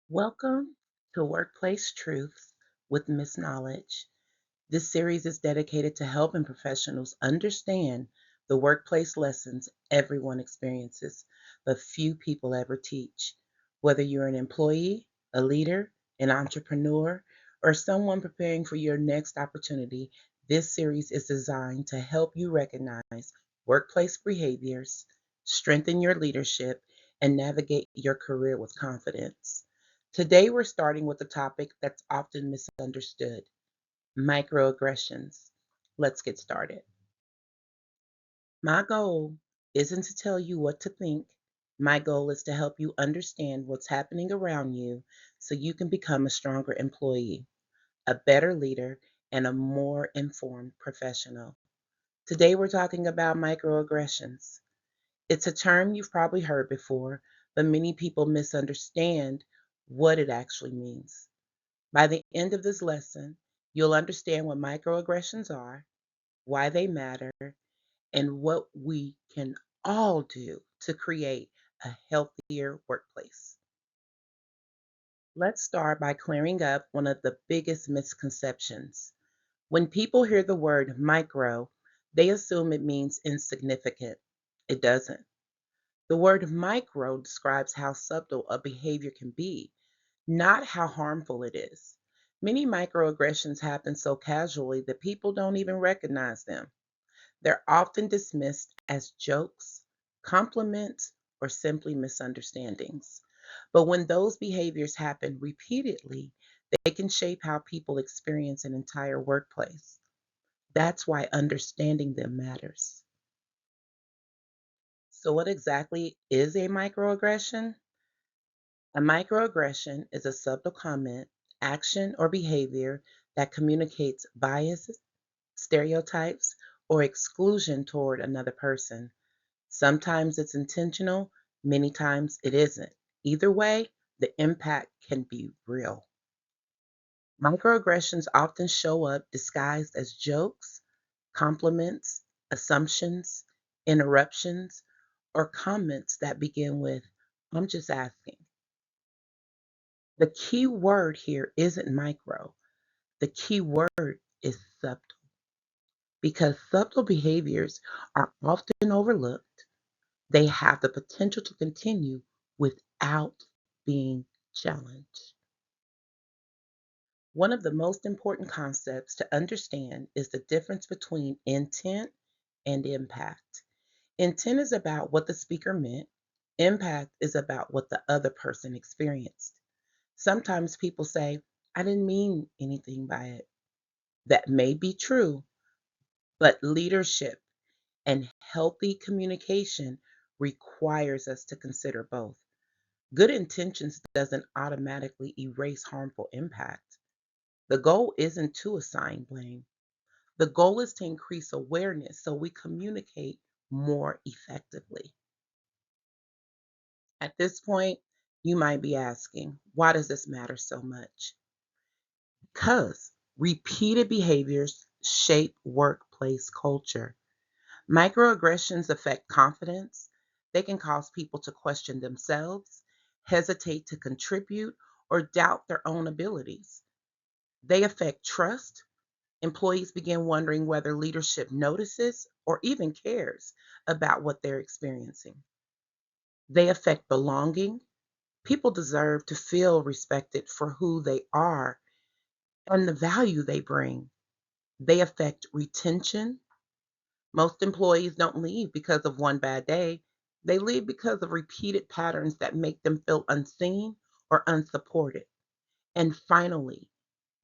Welcome to Workplace Truths with MsKnowledge. This series is dedicated to helping professionals understand the workplace lessons everyone experiences, but few people ever teach. Whether you're an employee, a leader, an entrepreneur, or someone preparing for your next opportunity, this series is designed to help you recognize workplace behaviors, strengthen your leadership, and navigate your career with confidence. Today, we're starting with a topic that's often misunderstood: microaggressions. Let's get started. My goal isn't to tell you what to think. My goal is to help you understand what's happening around you so you can become a stronger employee, a better leader, and a more informed professional. Today, we're talking about microaggressions. It's a term you've probably heard before, but many people misunderstand what it actually means. By the end of this lesson, you'll understand what microaggressions are, why they matter, and what we can all do to create a healthier workplace. Let's start by clearing up one of the biggest misconceptions. When people hear the word micro, they assume it means insignificant. It doesn't. The word micro describes how subtle a behavior can be, not how harmful it is. Many microaggressions happen so casually that people don't even recognize them. They're often dismissed as jokes, compliments, or simply misunderstandings. But when those behaviors happen repeatedly, they can shape how people experience an entire workplace. That's why understanding them matters. So, what exactly is a microaggression? A microaggression is a subtle comment, action, or behavior that communicates bias, stereotypes, or exclusion toward another person. Sometimes it's intentional, many times it isn't. Either way, the impact can be real. Microaggressions often show up disguised as jokes, compliments, assumptions, interruptions, or comments that begin with, "I'm just asking." The key word here isn't micro. The key word is subtle, because subtle behaviors are often overlooked. They have the potential to continue without being challenged. One of the most important concepts to understand is the difference between intent and impact. Intent is about what the speaker meant, impact is about what the other person experienced. Sometimes people say, "I didn't mean anything by it." That may be true, but leadership and healthy communication requires us to consider both. Good intentions doesn't automatically erase harmful impact. The goal isn't to assign blame. The goal is to increase awareness so we communicate more effectively. At this point, you might be asking, why does this matter so much? Because repeated behaviors shape workplace culture. Microaggressions affect confidence. They can cause people to question themselves, hesitate to contribute, or doubt their own abilities. They affect trust. Employees begin wondering whether leadership notices or even cares about what they're experiencing. They affect belonging. People deserve to feel respected for who they are and the value they bring. They affect retention. Most employees don't leave because of one bad day. They leave because of repeated patterns that make them feel unseen or unsupported. And finally,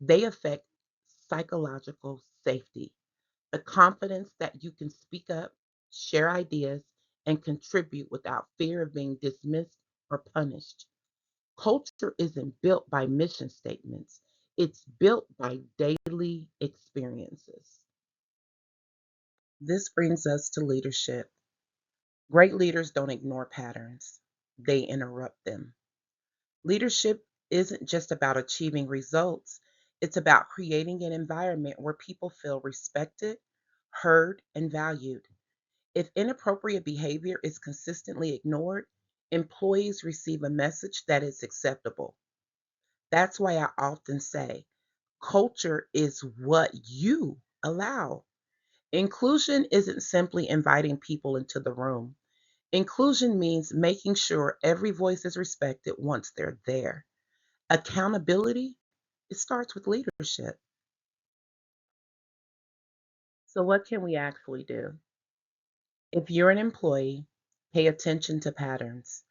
they affect psychological safety, the confidence that you can speak up, share ideas, and contribute without fear of being dismissed or punished. Culture isn't built by mission statements, it's built by daily experiences. This brings us to leadership. Great leaders don't ignore patterns, they interrupt them. Leadership isn't just about achieving results, it's about creating an environment where people feel respected, heard, and valued. If inappropriate behavior is consistently ignored, employees receive a message that is acceptable. That's why I often say culture is what you allow. Inclusion isn't simply inviting people into the room. Inclusion means making sure every voice is respected once they're there. Accountability, it starts with leadership. So, what can we actually do? If you're an employee, pay attention to patterns,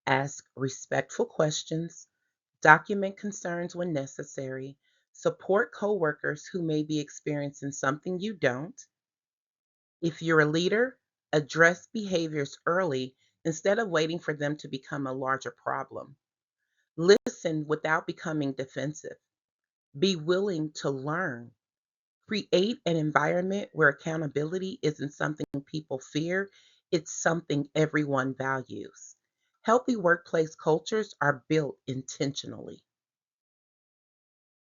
ask respectful questions, document concerns when necessary, support coworkers who may be experiencing something you don't. If you're a leader, address behaviors early instead of waiting for them to become a larger problem. Listen without becoming defensive. Be willing to learn. Create an environment where accountability isn't something people fear, it's something everyone values. Healthy workplace cultures are built intentionally.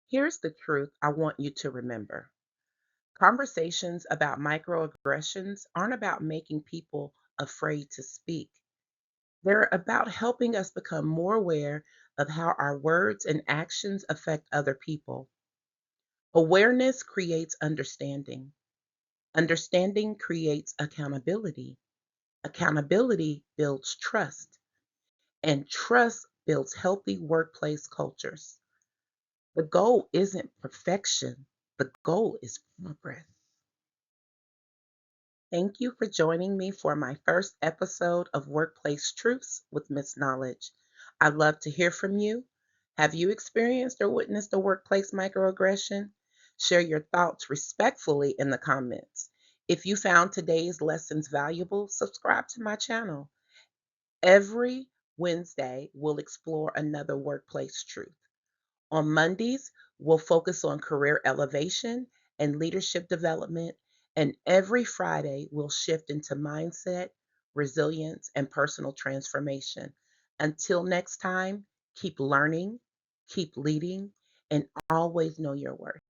Here's the truth I want you to remember. Conversations about microaggressions aren't about making people afraid to speak. They're about helping us become more aware of how our words and actions affect other people. Awareness creates understanding. Understanding creates accountability. Accountability builds trust, and trust builds healthy workplace cultures. The goal isn't perfection, the goal is progress. Thank you for joining me for my first episode of Workplace Truths with MsKnowledge. I'd love to hear from you. Have you experienced or witnessed a workplace microaggression? Share your thoughts respectfully in the comments. If you found today's lessons valuable, subscribe to my channel. Every Wednesday, we'll explore another workplace truth. On Mondays, we'll focus on career elevation and leadership development. And every Friday, we'll shift into mindset, resilience, and personal transformation. Until next time, keep learning, keep leading, and always know your worth.